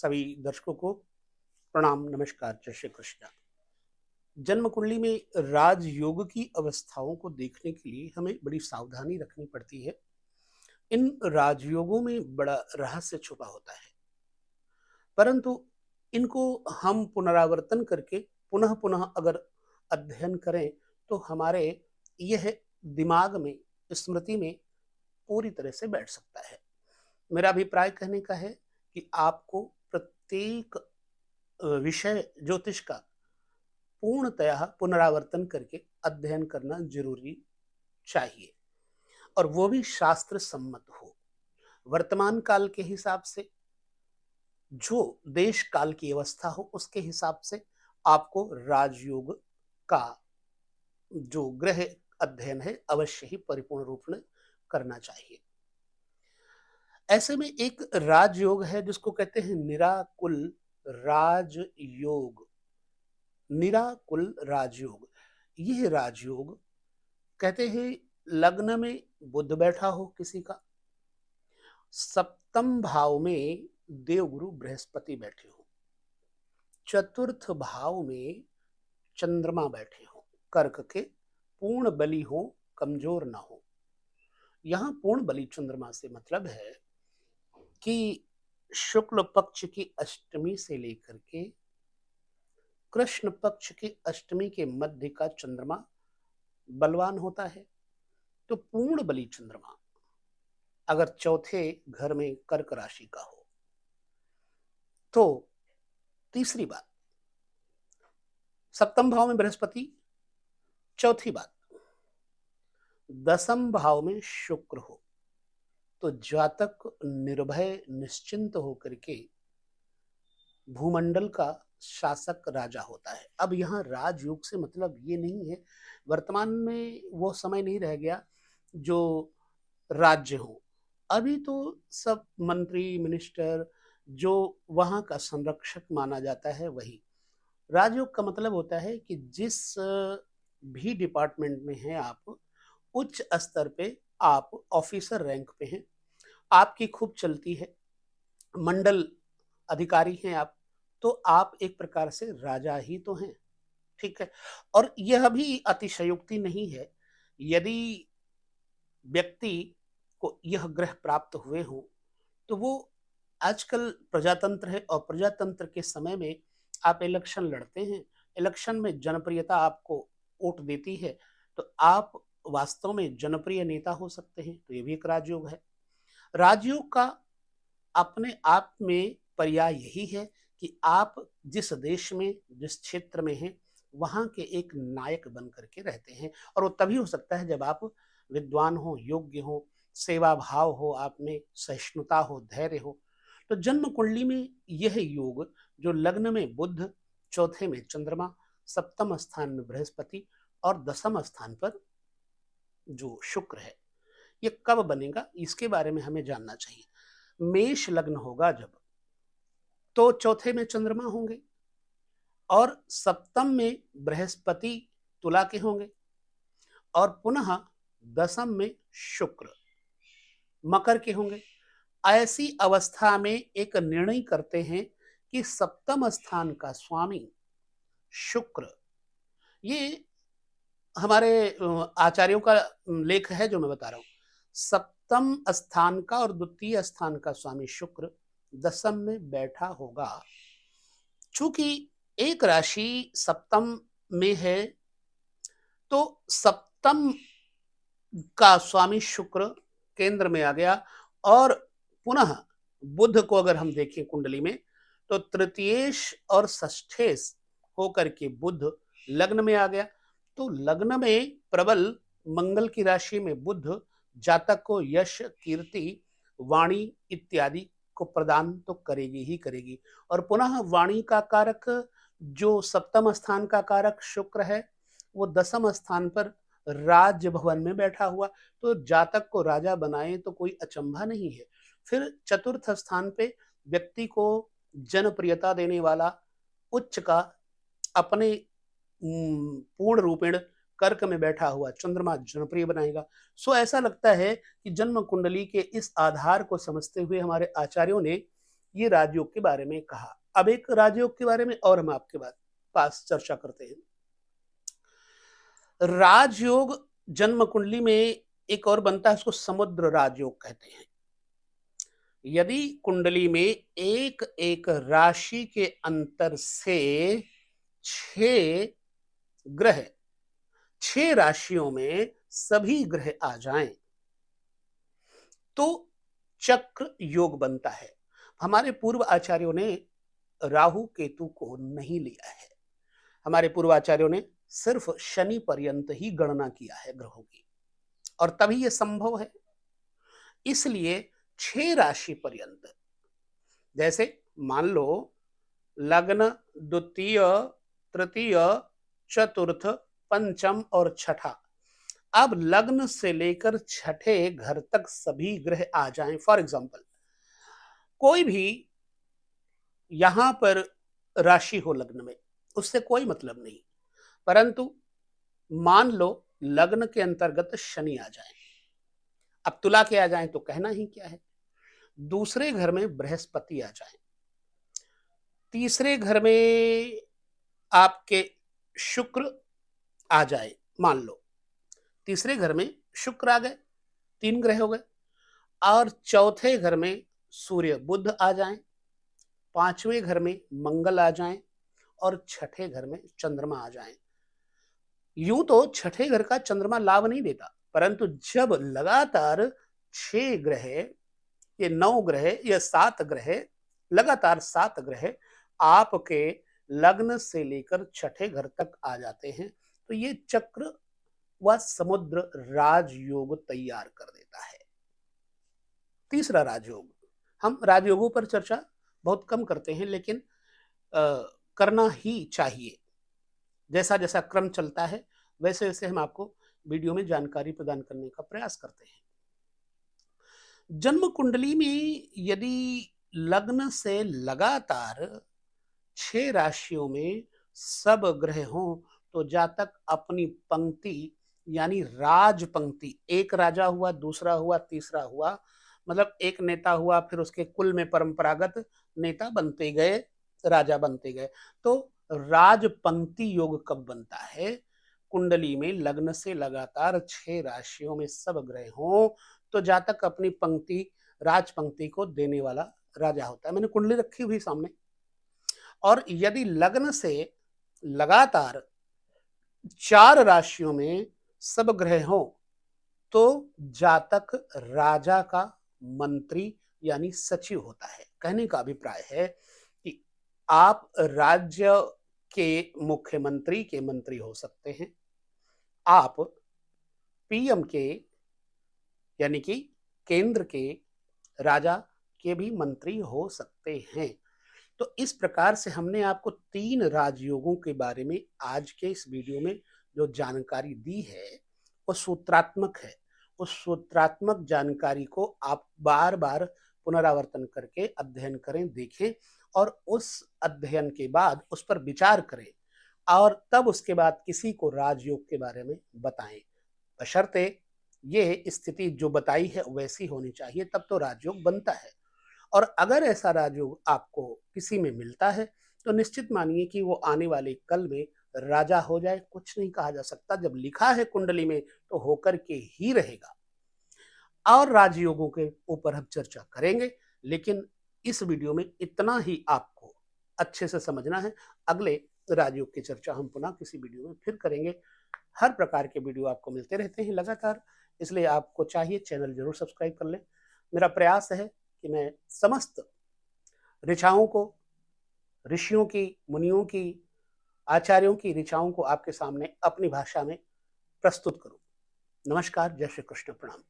सभी दर्शकों को प्रणाम, नमस्कार, जय श्री कृष्ण। जन्म कुंडली में राजयोग की अवस्थाओं को देखने के लिए हमें बड़ी सावधानी रखनी पड़ती है। इन राजयोगों में बड़ा रहस्य छुपा होता है, परंतु इनको हम पुनरावर्तन करके पुनः पुनः अगर अध्ययन करें तो हमारे यह दिमाग में, स्मृति में पूरी तरह से बैठ सकता है। मेरा अभिप्राय कहने का है कि आपको प्रत्येक विषय ज्योतिष का पूर्णतः पुनरावर्तन करके अध्ययन करना जरूरी चाहिए, और वो भी शास्त्र सम्मत हो। वर्तमान काल के हिसाब से, जो देश काल की अवस्था हो, उसके हिसाब से आपको राजयोग का जो ग्रह अध्ययन है अवश्य ही परिपूर्ण रूप में करना चाहिए। ऐसे में एक राजयोग है जिसको कहते हैं निराकुल राजयोग। निराकुल राजयोग, यह राजयोग कहते हैं लग्न में बुध बैठा हो किसी का, सप्तम भाव में देवगुरु बृहस्पति बैठे हो, चतुर्थ भाव में चंद्रमा बैठे हो, कर्क के पूर्ण बली हो, कमजोर ना हो। यहां पूर्ण बली चंद्रमा से मतलब है कि शुक्ल पक्ष की अष्टमी से लेकर के कृष्ण पक्ष की अष्टमी के मध्य का चंद्रमा बलवान होता है। तो पूर्ण बली चंद्रमा अगर चौथे घर में कर्क राशि का हो तो, तीसरी बात सप्तम भाव में बृहस्पति, चौथी बात दसम भाव में शुक्र हो, तो जातक निर्भय निश्चिंत होकर के भूमंडल का शासक राजा होता है। अब यहाँ राजयोग से मतलब ये नहीं है, वर्तमान में वो समय नहीं रह गया जो राज्य हो। अभी तो सब मंत्री मिनिस्टर जो वहाँ का संरक्षक माना जाता है वही राजयोग का मतलब होता है कि जिस भी डिपार्टमेंट में हैं आप, उच्च स्तर पे आप ऑफिसर रैंक पे हैं, आपकी खूब चलती है, मंडल अधिकारी हैं आप, तो आप एक प्रकार से राजा ही तो हैं। ठीक है, और यह भी अतिशयोक्ति नहीं है। यदि व्यक्ति को यह ग्रह प्राप्त हुए हो तो वो, आजकल प्रजातंत्र है और प्रजातंत्र के समय में आप इलेक्शन लड़ते हैं, इलेक्शन में जनप्रियता आपको वोट देती है, तो आप वास्तव में जनप्रिय नेता हो सकते हैं। तो ये भी एक राजयोग है। राजयोग का अपने आप में पर्याय यही है कि आप जिस देश में, जिस क्षेत्र में हैं, वहां के एक नायक बन करके रहते हैं, और वो तभी हो सकता है जब आप विद्वान हो, योग्य हो, सेवा भाव हो, आप में सहिष्णुता हो, धैर्य हो। तो जन्म कुंडली में यह योग जो लग्न में बुध, चौथे में चंद्रमा, सप्तम स्थान में बृहस्पति और दसम स्थान पर जो शुक्र है, ये कब बनेगा इसके बारे में हमें जानना चाहिए। मेष लग्न होगा जब, तो चौथे में चंद्रमा होंगे और सप्तम में बृहस्पति तुला के होंगे, और पुनः दसम में शुक्र मकर के होंगे। ऐसी अवस्था में एक निर्णय करते हैं कि सप्तम स्थान का स्वामी शुक्र, ये हमारे आचार्यों का लेख है जो मैं बता रहा हूं, सप्तम स्थान का और द्वितीय स्थान का स्वामी शुक्र दसम में बैठा होगा। चूंकि एक राशि सप्तम में है, तो सप्तम का स्वामी शुक्र केंद्र में आ गया, और पुनः बुध को अगर हम देखें कुंडली में, तो तृतीयेश और षष्ठेश होकर के बुध लग्न में आ गया। तो लग्न में प्रबल मंगल की राशि में बुध जातक को यश, कीर्ति, वाणी इत्यादि को प्रदान तो करेगी ही करेगी। और पुनः वाणी का कारक जो सप्तम स्थान का कारक शुक्र है, वो दसम स्थान पर राजभवन में बैठा हुआ, तो जातक को राजा बनाए तो कोई अचंभा नहीं है। फिर चतुर्थ स्थान पे व्यक्ति को जनप्रियता देने वाला उच्च का अपने पूर्ण रूपेण कर्क में बैठा हुआ चंद्रमा जनप्रिय बनाएगा। सो ऐसा लगता है कि जन्म कुंडली के इस आधार को समझते हुए हमारे आचार्यों ने ये राजयोग के बारे में कहा। अब एक राजयोग के बारे में और हम आपके पास चर्चा करते हैं। राजयोग जन्म कुंडली में एक और बनता है, उसको समुद्र राजयोग कहते हैं। यदि कुंडली में एक एक राशि के अंतर से 6 ग्रह, 6 राशियों में सभी ग्रह आ जाएं तो चक्र योग बनता है। हमारे पूर्व आचार्यों ने राहु केतु को नहीं लिया है। हमारे पूर्व आचार्यों ने सिर्फ शनि पर्यंत ही गणना किया है ग्रहों की, और तभी यह संभव है। इसलिए 6 राशि पर्यंत, जैसे मान लो लग्न, द्वितीय, तृतीय, चतुर्थ, पंचम और छठा, अब लग्न से लेकर छठे घर तक सभी ग्रह आ जाएं। फॉर एग्जाम्पल, कोई भी यहां पर राशि हो लग्न में, उससे कोई मतलब नहीं, परंतु मान लो लग्न के अंतर्गत शनि आ जाए, अब तुला के आ जाए तो कहना ही क्या है। दूसरे घर में बृहस्पति आ जाए, तीसरे घर में आपके शुक्र आ जाए, मान लो तीसरे घर में शुक्र आ गए, 3 ग्रह हो गए, और चौथे घर में सूर्य बुध आ जाएं, 5वें घर में मंगल आ जाएं, और छठे घर में चंद्रमा आ जाएं। यूं तो छठे घर का चंद्रमा लाभ नहीं देता, परंतु जब लगातार 6 ग्रह, ये 9 ग्रह, ये 7 ग्रह, लगातार 7 ग्रह आपके लग्न से लेकर छठे घर तक आ जाते हैं, तो ये चक्र व समुद्र राजयोग तैयार कर देता है। तीसरा राजयोग, हम राजयोगों पर चर्चा बहुत कम करते हैं, लेकिन करना ही चाहिए। जैसा जैसा क्रम चलता है वैसे वैसे हम आपको वीडियो में जानकारी प्रदान करने का प्रयास करते हैं। जन्म कुंडली में यदि लग्न से लगातार 6 राशियों में सब ग्रह हों तो जातक अपनी पंक्ति यानी राज पंक्ति, एक राजा हुआ, दूसरा हुआ, तीसरा हुआ, मतलब एक नेता हुआ, फिर उसके कुल में परंपरागत नेता बनते गए, राजा बनते गए। तो राज पंक्ति योग कब बनता है? कुंडली में लग्न से लगातार 6 राशियों में सब ग्रह हों तो जातक अपनी पंक्ति, राज पंक्ति को देने वाला राजा होता है। मैंने कुंडली रखी हुई सामने, और यदि लग्न से लगातार 4 राशियों में सब ग्रह हो तो जातक राजा का मंत्री यानी सचिव होता है। कहने का अभिप्राय है कि आप राज्य के मुख्यमंत्री के मंत्री हो सकते हैं, आप पीएम के यानी कि केंद्र के राजा के भी मंत्री हो सकते हैं। तो इस प्रकार से हमने आपको 3 राजयोगों के बारे में आज के इस वीडियो में जो जानकारी दी है वो सूत्रात्मक है। उस सूत्रात्मक जानकारी को आप बार बार पुनरावर्तन करके अध्ययन करें, देखें, और उस अध्ययन के बाद उस पर विचार करें, और तब उसके बाद किसी को राजयोग के बारे में बताएं। बशर्ते ये स्थिति जो बताई है वैसी होनी चाहिए, तब तो राजयोग बनता है। और अगर ऐसा राजयोग आपको किसी में मिलता है तो निश्चित मानिए कि वो आने वाले कल में राजा हो जाए, कुछ नहीं कहा जा सकता। जब लिखा है कुंडली में तो होकर के ही रहेगा। और राजयोगों के ऊपर हम चर्चा करेंगे, लेकिन इस वीडियो में इतना ही आपको अच्छे से समझना है। अगले राजयोग की चर्चा हम पुनः किसी वीडियो में फिर करेंगे। हर प्रकार के वीडियो आपको मिलते रहते हैं लगातार, इसलिए आपको चाहिए चैनल जरूर सब्सक्राइब कर लें। मेरा प्रयास है कि मैं समस्त ऋचाओं को, ऋषियों की, मुनियों की, आचार्यों की ऋचाओं को आपके सामने अपनी भाषा में प्रस्तुत करूं। नमस्कार, जय श्री कृष्ण, प्रणाम।